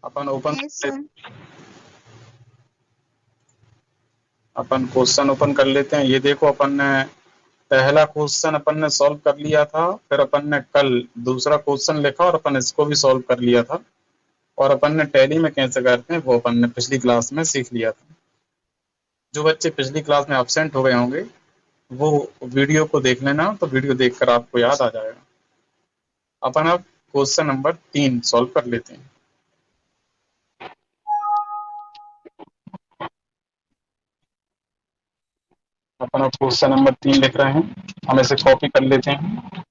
अपन open yes sir. अपन question open कर लेते हैं। ये देखो, अपन ने पहला क्वेश्चन अपन ने सॉल्व कर लिया था, फिर अपन ने कल दूसरा क्वेश्चन लिखा और अपन इसको भी सॉल्व कर लिया था। और अपन ने टैली में कैसे करते हैं वो अपन ने पिछली क्लास में सीख लिया था। जो बच्चे पिछली क्लास में एब्सेंट हो गए होंगे वो वीडियो को देख लेना, तो वीडियो देखकर आपको याद आ जाएगा। अपन अब क्वेश्चन नंबर 3 सॉल्व कर लेते हैं। अपन अब क्वेश्चन नंबर 3 लिख रहे हैं, हम इसे कॉपी कर लेते हैं।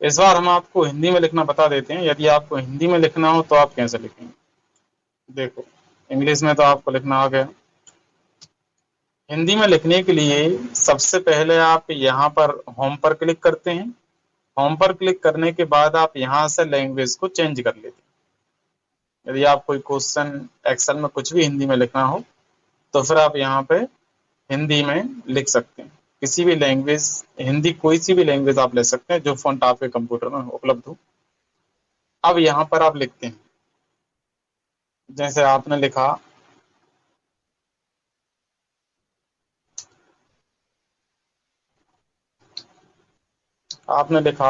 इस बार हम आपको हिंदी में लिखना बता देते हैं। यदि आपको हिंदी में लिखना हो तो आप कैसे लिखेंगे। देखो, इंग्लिश में तो आपको लिखना आ गया। हिंदी में लिखने के लिए सबसे पहले आप यहाँ पर होम पर क्लिक करते हैं। होम पर क्लिक करने के बाद आप यहाँ से लैंग्वेज को चेंज कर लेते हैं। यदि आप कोई क्वेश्चन एक्सेल में कुछ भी हिंदी में लिखना हो तो फिर आप यहाँ पे हिंदी में लिख सकते हैं। किसी भी लैंग्वेज, हिंदी कोई सी भी लैंग्वेज आप ले सकते हैं जो फॉन्ट आपके कंप्यूटर में उपलब्ध हो। अब यहाँ पर आप लिखते हैं, जैसे आपने लिखा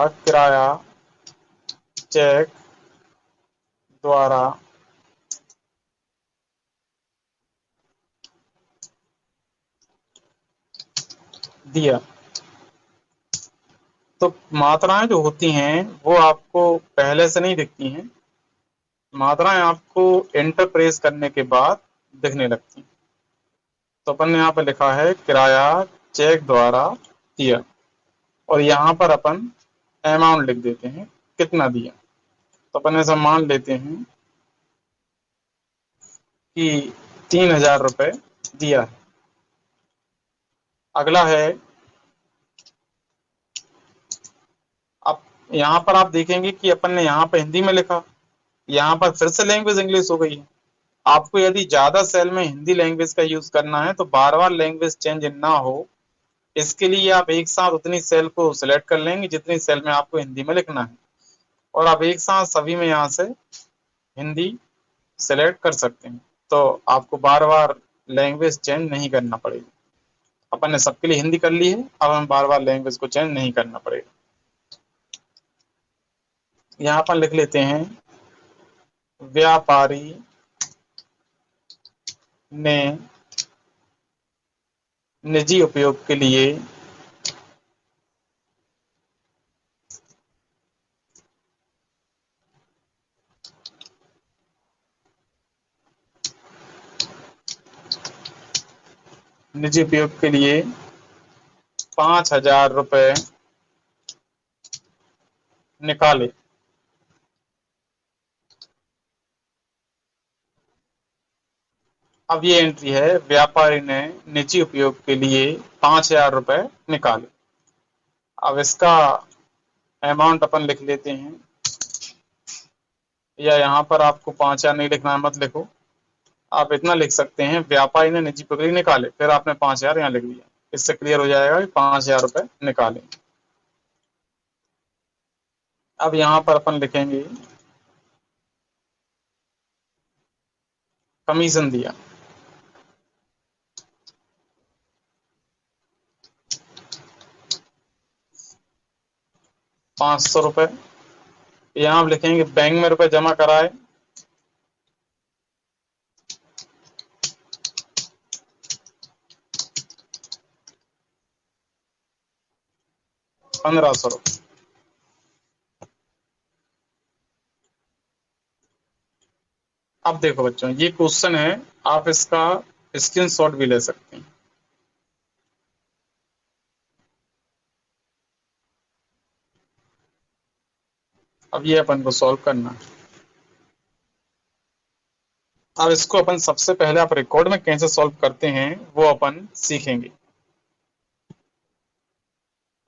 किराया चेक द्वारा दिया। तो मात्राएं जो होती हैं वो आपको पहले से नहीं दिखती हैं, मात्राएं आपको एंटर प्रेस करने के बाद दिखने लगती हैं। तो अपन ने यहाँ पे लिखा है किराया चेक द्वारा दिया, और यहाँ पर अपन अमाउंट लिख देते हैं, कितना दिया। तो अपन ऐसा मान लेते हैं कि 3,000 रुपए दिया है। अगला है, अब यहाँ पर आप देखेंगे कि अपन ने यहाँ पर हिंदी में लिखा, यहाँ पर फिर से लैंग्वेज इंग्लिश हो गई है। आपको यदि ज्यादा सेल में हिंदी लैंग्वेज का यूज करना है तो बार बार लैंग्वेज चेंज ना हो, इसके लिए आप एक साथ उतनी सेल को सिलेक्ट कर लेंगे जितनी सेल में आपको हिंदी में लिखना है, और आप एक साथ सभी में यहाँ से हिंदी सेलेक्ट कर सकते हैं। तो आपको बार बार लैंग्वेज चेंज नहीं करना पड़ेगा। अपन ने सबके लिए हिंदी कर ली है, अब हम बार बार लैंग्वेज को चेंज नहीं करना पड़ेगा। यहाँ पर लिख लेते हैं व्यापारी ने निजी उपयोग के लिए निजी उपयोग के लिए 5,000 रुपए निकाले। अब ये एंट्री है, व्यापारी ने निजी उपयोग के लिए 5,000 रुपए निकाले। अब इसका अमाउंट अपन लिख लेते हैं, या यहाँ पर आपको 5,000 नहीं लिखना है, मत लिखो। आप इतना लिख सकते हैं, व्यापारी ने निजी उपयोग निकाले, फिर आपने 5,000 यहाँ लिख दिया। इससे क्लियर हो जाएगा कि 5,000 रुपए निकाले। अब यहाँ पर अपन लिखेंगे कमीशन दिया। 500 रुपए। यहाँ आप लिखेंगे बैंक में रुपए जमा कराए। 1,500 रुपए। अब देखो बच्चों, ये क्वेश्चन है, आप इसका स्क्रीनशॉट भी ले सकते हैं। अब ये अपन को सॉल्व करना है। अब इसको अपन सबसे पहले आप रिकॉर्ड में कैसे सॉल्व करते हैं वो अपन सीखेंगे।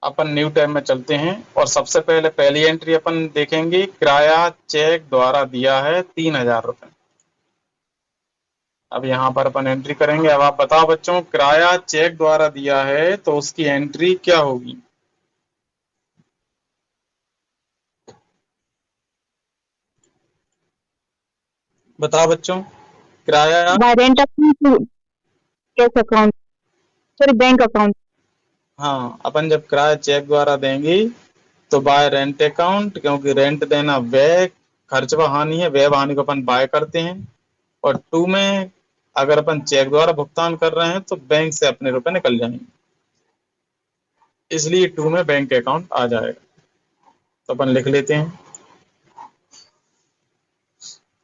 अपन न्यू टैब में चलते हैं और सबसे पहले पहली एंट्री अपन देखेंगे, किराया चेक द्वारा दिया है 3,000 रुपए। अब यहाँ पर अपन एंट्री करेंगे। अब आप बताओ बच्चों, किराया चेक द्वारा दिया है तो उसकी एंट्री क्या होगी? बताओ बच्चों, किराया। By rent account to cash account, sorry bank account. हाँ, अपन जब किराया चेक द्वारा देंगे तो बाय रेंट अकाउंट, क्योंकि रेंट देना व्यय खर्च व हानि है, व्यय व हानि को अपन बाय करते हैं। और टू में अगर अपन चेक द्वारा भुगतान कर रहे हैं तो बैंक से अपने रुपए निकल जाएंगे, इसलिए टू में बैंक अकाउंट आ जाएगा। तो अपन लिख लेते हैं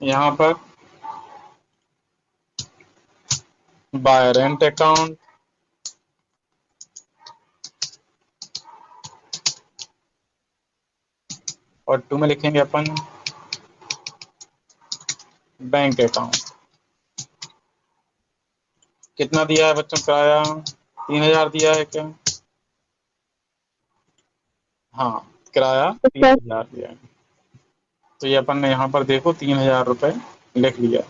यहाँ पर बाय रेंट अकाउंट और टू में लिखेंगे अपन बैंक अकाउंट। कितना दिया है बच्चों किराया? 3000 दिया है क्या? हाँ, किराया 3000 दिया है। तो ये अपन ने यहाँ पर देखो 3000 रुपए लिख लिया।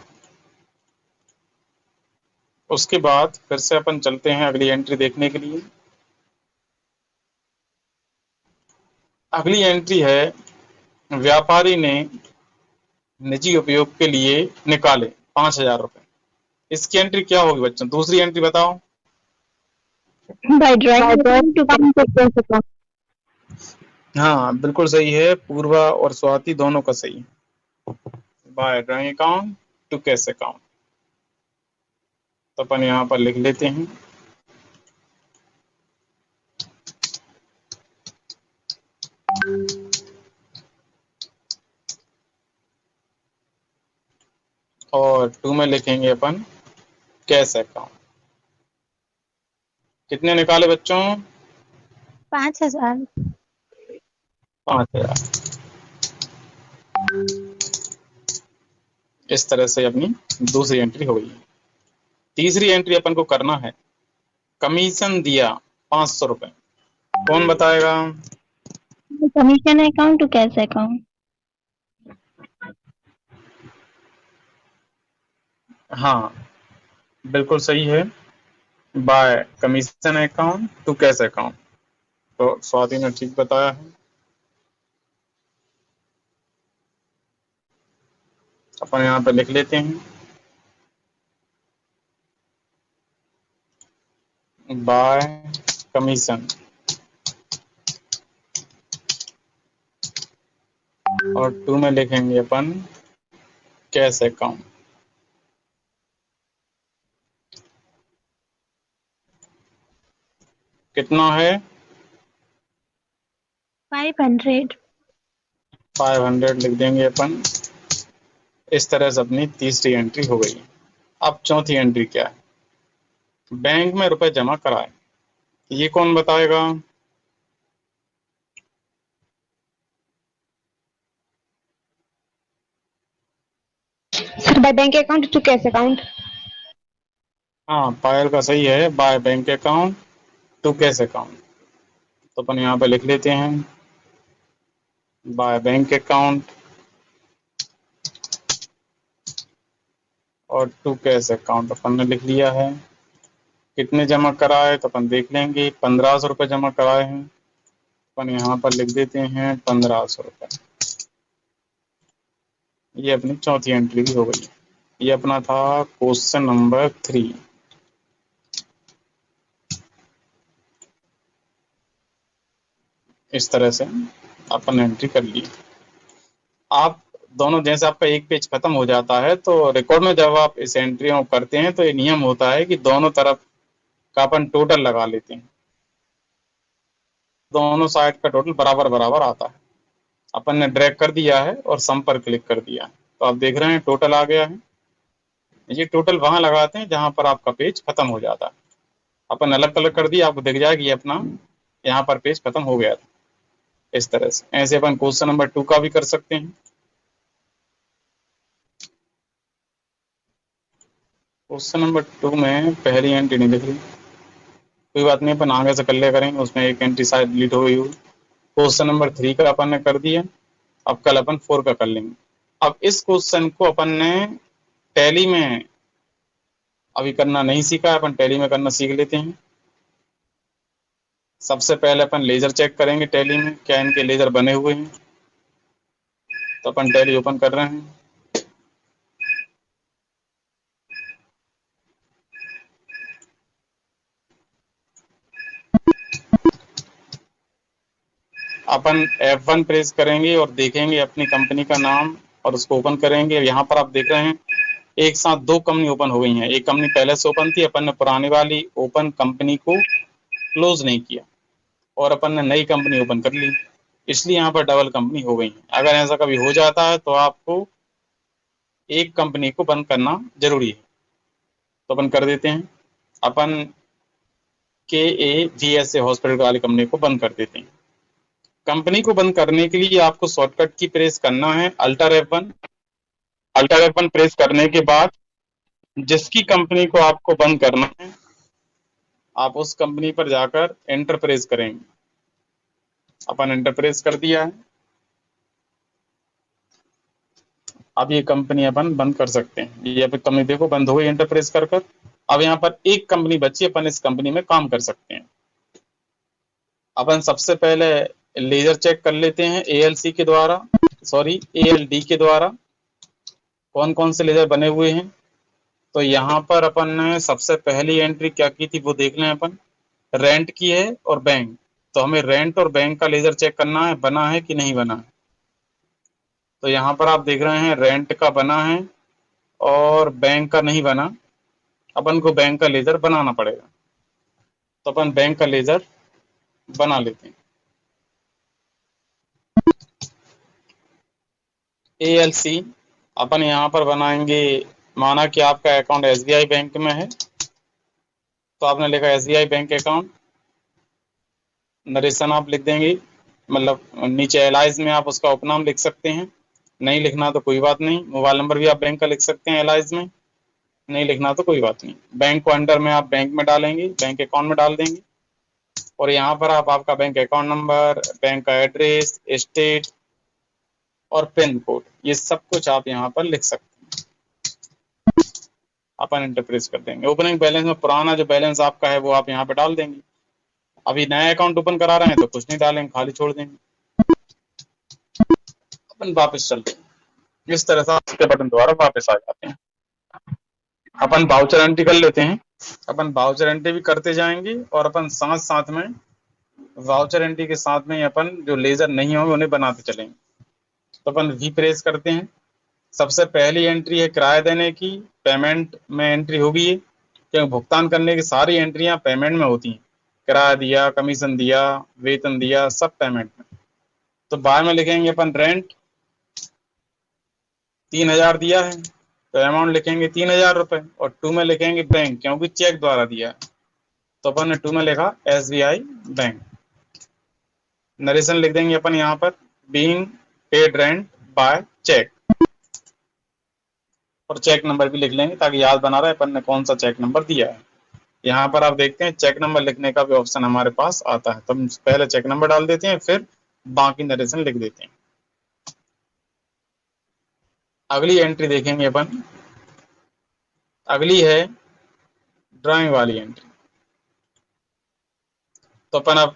उसके बाद फिर से अपन चलते हैं अगली एंट्री देखने के लिए। अगली एंट्री है, व्यापारी ने निजी उपयोग के लिए निकाले 5000 रुपए। इसकी एंट्री क्या होगी बच्चों? दूसरी एंट्री बताओ। By drawing to cash account. हाँ, बिल्कुल सही है, पूर्वा और स्वाति दोनों का सही है। By drawing account to cash account. तो अपन यहाँ पर लिख लेते हैं और टू में लिखेंगे अपन कैश अकाउंट। कितने निकाले बच्चों? 5000। 5000। इस तरह से अपनी दूसरी एंट्री हो गई। तीसरी एंट्री अपन को करना है, कमीशन दिया 500 रुपए। कौन बताएगा? Commission account to cash account. हाँ, बिल्कुल सही है, by commission account to cash account. तो स्वाति ने ठीक बताया है। अपन यहाँ पे लिख लेते हैं बाय कमीशन और टू में लिखेंगे अपन कैश अकाउंट। कितना है? 500। 500 लिख देंगे अपन। इस तरह से अपनी तीसरी एंट्री हो गई। अब चौथी एंट्री क्या है? बैंक में रुपए जमा कराए। ये कौन बताएगा? Sir by bank account to cash account. हाँ, पायल का सही है, by bank account to cash account. तो अपन यहाँ पे लिख लेते हैं बाय बैंक अकाउंट और टू कैश अकाउंट अपन ने लिख लिया है। कितने जमा कराए तो अपन देख लेंगे, 1500 रुपये जमा कराए हैं। अपन यहाँ पर लिख देते हैं 1500 रुपये। ये अपनी चौथी एंट्री भी हो गई। ये अपना था क्वेश्चन नंबर 3। इस तरह से अपन एंट्री कर ली। आप दोनों, जैसे आपका एक पेज खत्म हो जाता है तो रिकॉर्ड में जब आप इस एंट्री को करते हैं तो ये नियम होता है कि दोनों तरफ का अपन टोटल लगा लेते हैं। दोनों साइड का टोटल बराबर बराबर आता है। अपन ने ड्रैग कर दिया है और सम पर क्लिक कर दिया है, तो आप देख रहे हैं टोटल आ गया है। ये टोटल वहां लगाते हैं जहां पर आपका पेज खत्म हो जाता है। अपन अलग कलर कर दिया, आपको दिख जाएगा ये अपना यहाँ पर पेज खत्म हो गया था। इस तरह से ऐसे अपन क्वेश्चन नंबर 2 का भी कर सकते हैं। क्वेश्चन नंबर 2 में पहली एंट्री नहीं दिख रही, कोई बात नहीं, अपन आगे से कर लिया करेंगे, उसमें एक एंट्री शायद डिलीट हो गई होगी। क्वेश्चन नंबर 3 का अपन ने कर दिया, अब कल अपन 4 का कर लेंगे। अब इस क्वेश्चन को अपन ने टैली में अभी करना नहीं सीखा है, अपन टैली में करना सीख लेते हैं। सबसे पहले अपन लेजर चेक करेंगे टैली में, क्या इनके लेजर बने हुए हैं। तो अपन टैली ओपन कर रहे हैं। अपन F1 प्रेस करेंगे और देखेंगे अपनी कंपनी का नाम और उसको ओपन करेंगे। यहाँ पर आप देख रहे हैं एक साथ दो कंपनी ओपन हो गई हैं। एक कंपनी पहले से ओपन थी, अपन ने पुरानी वाली ओपन कंपनी को क्लोज नहीं किया और अपन ने नई कंपनी ओपन कर ली, इसलिए यहाँ पर डबल कंपनी हो गई है। अगर ऐसा कभी हो जाता है तो आपको एक कंपनी को बंद करना जरूरी है। तो अपन कर देते हैं, अपन KAVSA हॉस्पिटल वाली कंपनी को बंद कर देते हैं। कंपनी को बंद करने के लिए आपको शॉर्टकट की प्रेस करना है alter F1। Alter F1 press करने के बाद जिसकी कंपनी को आपको बंद करना है, आप उस कंपनी पर जाकर एंटर प्रेस करेंगे। अपन एंटर प्रेस कर दिया है। अब ये कंपनी अपन बंद कर सकते हैं। ये अब कंपनी देखो बंद हो गई एंटर प्रेस कर कर। अब यहाँ पर एक कंपनी बची, अपन इस कंपनी में काम कर सकते हैं। अपन सबसे पहले लेजर चेक कर लेते हैं ALD के द्वारा कौन कौन से लेजर बने हुए हैं। तो यहाँ पर अपन ने सबसे पहली एंट्री क्या की थी वो देख लें अपन। रेंट की है और बैंक। तो हमें रेंट और बैंक का लेजर चेक करना है, बना है कि नहीं बना है। तो यहाँ पर आप देख रहे हैं रेंट का बना है और बैंक का नहीं बना। अपन को बैंक का लेजर बनाना पड़ेगा, तो अपन बैंक का लेजर बना लेते हैं। ALC अपन यहाँ पर बनाएंगे। माना कि आपका अकाउंट SBI बैंक में है, तो आपने लिखा SBI बैंक अकाउंट। नरेशन आप लिख देंगे, मतलब नीचे एलाइज में आप उसका उपनाम लिख सकते हैं। नहीं लिखना तो कोई बात नहीं। मोबाइल नंबर भी आप बैंक का लिख सकते हैं एलाइज में, नहीं लिखना तो कोई बात नहीं। बैंक को अंडर में आप बैंक में डालेंगे, बैंक अकाउंट में डाल देंगे। और यहाँ पर आप आपका बैंक अकाउंट नंबर, बैंक का एड्रेस, स्टेट और पिन कोड, ये सब कुछ आप यहाँ पर लिख सकते हैं। अपन एंटर प्रेस कर देंगे। ओपनिंग बैलेंस में पुराना जो बैलेंस आपका है वो आप यहाँ पे डाल देंगे। अभी नया अकाउंट ओपन करा रहे हैं तो कुछ नहीं डालेंगे, खाली छोड़ देंगे। अपन वापस चलते हैं। इस तरह से आप इसके बटन द्वारा वापस आ जाते हैं। अपन वाउचर एंट्री कर लेते हैं। अपन वाउचर एंट्री भी करते जाएंगे और अपन साथ साथ में वाउचर एंट्री के साथ में अपन जो लेजर नहीं होंगे उन्हें बनाते चलेंगे। तो अपन V प्रेस करते हैं। सबसे पहली एंट्री है किराया देने की, पेमेंट में एंट्री होगी ये, क्योंकि भुगतान करने की सारी एंट्रियां पेमेंट में होती हैं। किराया दिया, कमीशन दिया, वेतन दिया, सब पेमेंट में। तो बाय में लिखेंगे अपन रेंट, 3000 दिया है तो अमाउंट लिखेंगे 3000 रुपये। और टू में लिखेंगे बैंक, क्योंकि चेक द्वारा दिया है। तो अपन ने टू में लिखा SBI बैंक। नरेशन लिख देंगे अपन यहाँ पर, being paid rent by cheque. और चेक नंबर भी लिख लेंगे ताकि याद बना रहे अपन ने कौन सा चेक नंबर दिया है। यहाँ पर आप देखते हैं चेक नंबर लिखने का भी ऑप्शन हमारे पास आता है, तो हम पहले चेक नंबर डाल देते हैं, फिर बाकी नरेशन लिख देते हैं। अगली एंट्री देखेंगे अपन। अगली है ड्राइंग वाली एंट्री। तो अपन अब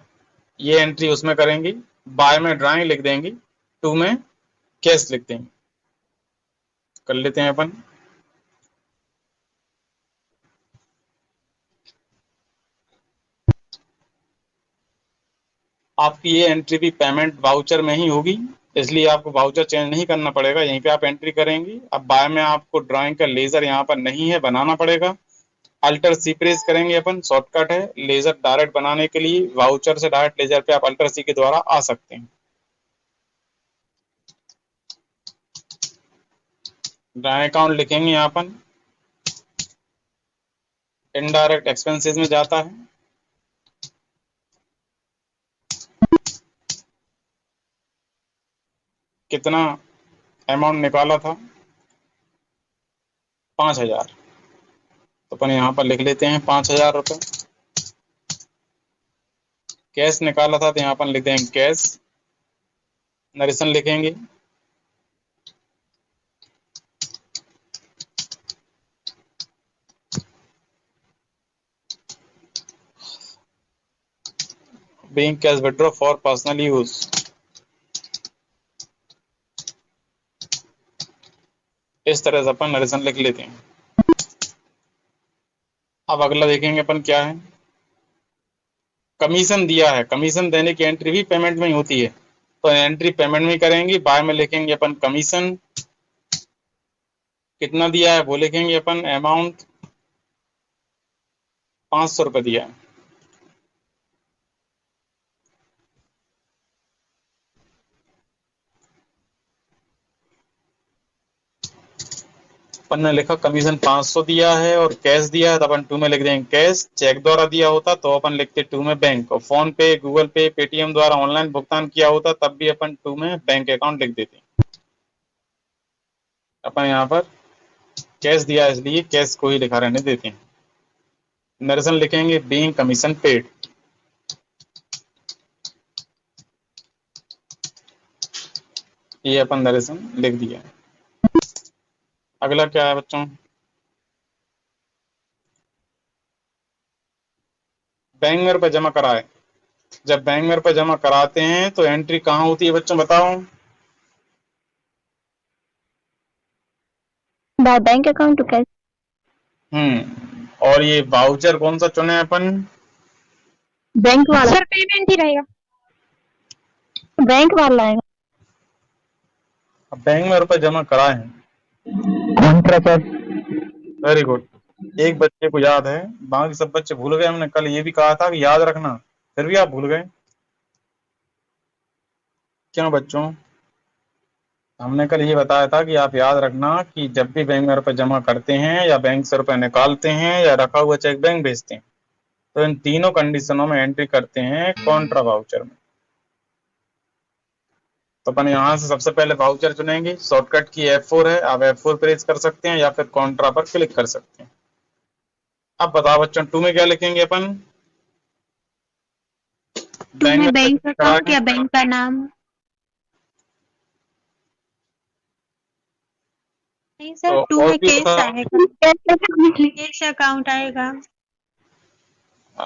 ये एंट्री उसमें करेंगे। बाय में ड्राइंग लिख देंगे, टू में कैश लिख देंगे। कर लेते हैं अपन। आपकी ये एंट्री भी पेमेंट वाउचर में ही होगी, इसलिए आपको वाउचर चेंज नहीं करना पड़ेगा, यहीं पे आप एंट्री करेंगे। अब बाय में आपको ड्राइंग का लेजर यहाँ पर नहीं है, बनाना पड़ेगा। अल्टर C प्रेस करेंगे अपन, शॉर्टकट है लेजर डायरेक्ट बनाने के लिए। वाउचर से डायरेक्ट लेजर पे आप अल्टर C के द्वारा आ सकते हैं। ड्राइंग अकाउंट लिखेंगे यहाँ अपन, इनडायरेक्ट एक्सपेंसेस में जाता है। कितना अमाउंट निकाला था, 5000। तो अपन यहाँ पर लिख लेते हैं 5000 रुपये। कैश निकाला था तो यहाँ पर लिख देंगे कैश। नरेशन लिखेंगे, being cash withdraw for personal use। इस तरह से अपन नरेशन लिख लेते हैं। अब अगला देखेंगे अपन क्या है। कमीशन दिया है, कमीशन देने की एंट्री भी पेमेंट में ही होती है, तो एंट्री पेमेंट में करेंगे। बाय में लिखेंगे अपन कमीशन, कितना दिया है वो लिखेंगे अपन, अमाउंट 500 रुपये दिया है। अपन ने लिखा कमीशन 500 दिया है और कैश दिया है, तो अपन टू में लिख देंगे कैश। चेक द्वारा दिया होता तो अपन लिखते टू में बैंक, और फोन पे, गूगल पे, पेटीएम द्वारा ऑनलाइन भुगतान किया होता तब भी अपन टू में बैंक अकाउंट लिख देते। अपन यहाँ पर कैश दिया इसलिए कैश को ही लिखा रहने देते हैं। नरेशन लिखेंगे बीइंग कमीशन पेड। ये अपन नरेशन लिख दिया। अगला क्या है बच्चों, बैंक में रुपए जमा कराए। जब बैंक में रुपए जमा कराते हैं तो एंट्री कहाँ होती है बच्चों बताओ। By bank account to cash. और ये वाउचर कौन सा चुने अपन, बैंक वाला। सर पेमेंट ही रहेगा, बैंक वाला आएगा। बैंक में रुपए जमा कराए हैं, कॉन्ट्रा सर। Very good. एक बच्चे को याद है, बाकी सब बच्चे भूल गए। हमने कल ये भी कहा था कि याद रखना, फिर भी आप भूल गए क्यों बच्चों। हमने कल ये बताया था कि आप याद रखना कि जब भी बैंक में रुपए जमा करते हैं या बैंक से रुपए निकालते हैं या रखा हुआ चेक बैंक भेजते हैं, तो इन तीनों कंडीशनों में एंट्री करते हैं कॉन्ट्रा वाउचर में। तो अपन यहाँ से सबसे पहले वाउचर चुनेंगे। शॉर्टकट की F4 है, आप F4 प्रेस कर सकते हैं या फिर कॉन्ट्रा पर क्लिक कर सकते हैं। अब बताओ बच्चों टू में क्या लिखेंगे अपन, बैंक अकाउंट या बैंक का नाम। नहीं सर, टू में कैश आएगा, कैश अकाउंट आएगा।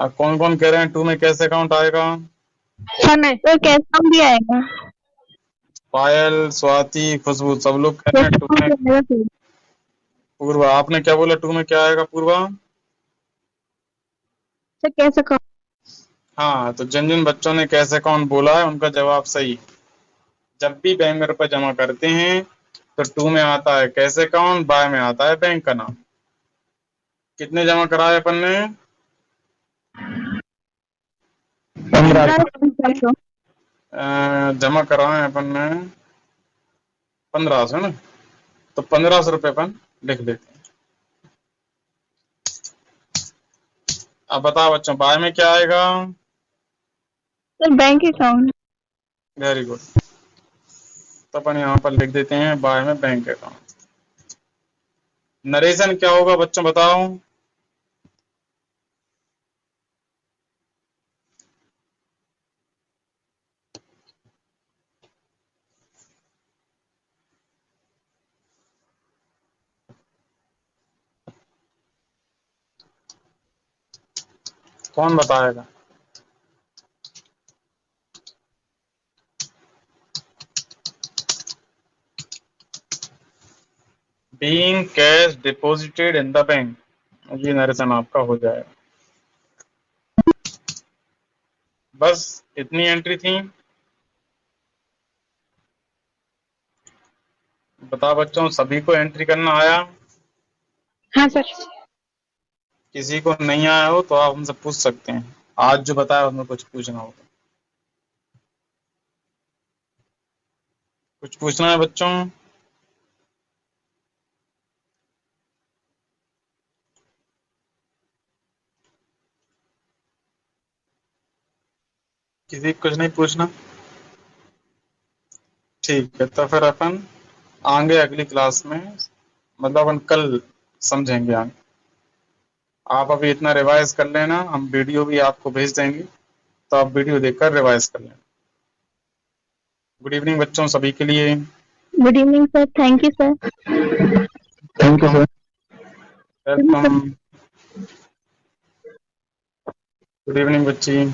कौन कौन कह रहे हैं टू में कैश अकाउंट आएगा। सर कैश अकाउंट भी आएगा। पायल, स्वाति, खुशबू सब लोग कह रहे हैं टू में। पूर्वा आपने क्या बोला, टू में क्या आएगा पूर्वा। Sir cash account. हाँ, तो जिन जिन बच्चों ने कैश अकाउंट बोला है उनका जवाब सही। जब भी बैंक में रुपए जमा करते हैं तो टू में आता है कैश अकाउंट, बाय में आता है बैंक का नाम। कितने जमा कराए अपन ने, 1500। जमा कराए अपन ने 1500 ना, तो 1500 रुपये अपन लिख देते हैं। अब बताओ बच्चों बाय में क्या आएगा। Sir bank account. Very good, तो अपन यहाँ पर लिख देते हैं बाय में बैंक अकाउंट। नरेशन क्या होगा बच्चों बताओ। कौन बताएगा। Being cash deposited in the bank, ये नरेशन आपका हो जाएगा। बस इतनी एंट्री थी। बताओ बच्चों सभी को एंट्री करना आया। हाँ सर। किसी को नहीं आया हो तो आप हमसे पूछ सकते हैं, आज जो बताया उसमें कुछ पूछना हो तो। कुछ पूछना है बच्चों। किसी को कुछ नहीं पूछना, ठीक है। तो फिर अपन आगे अगली क्लास में, मतलब अपन कल समझेंगे आगे। आप अभी इतना रिवाइज कर लेना, हम वीडियो भी आपको भेज देंगे तो आप वीडियो देखकर रिवाइज कर लेना। गुड इवनिंग बच्चों सभी के लिए। Good evening sir, thank you sir. Thank you sir. Welcome. Good evening बच्ची।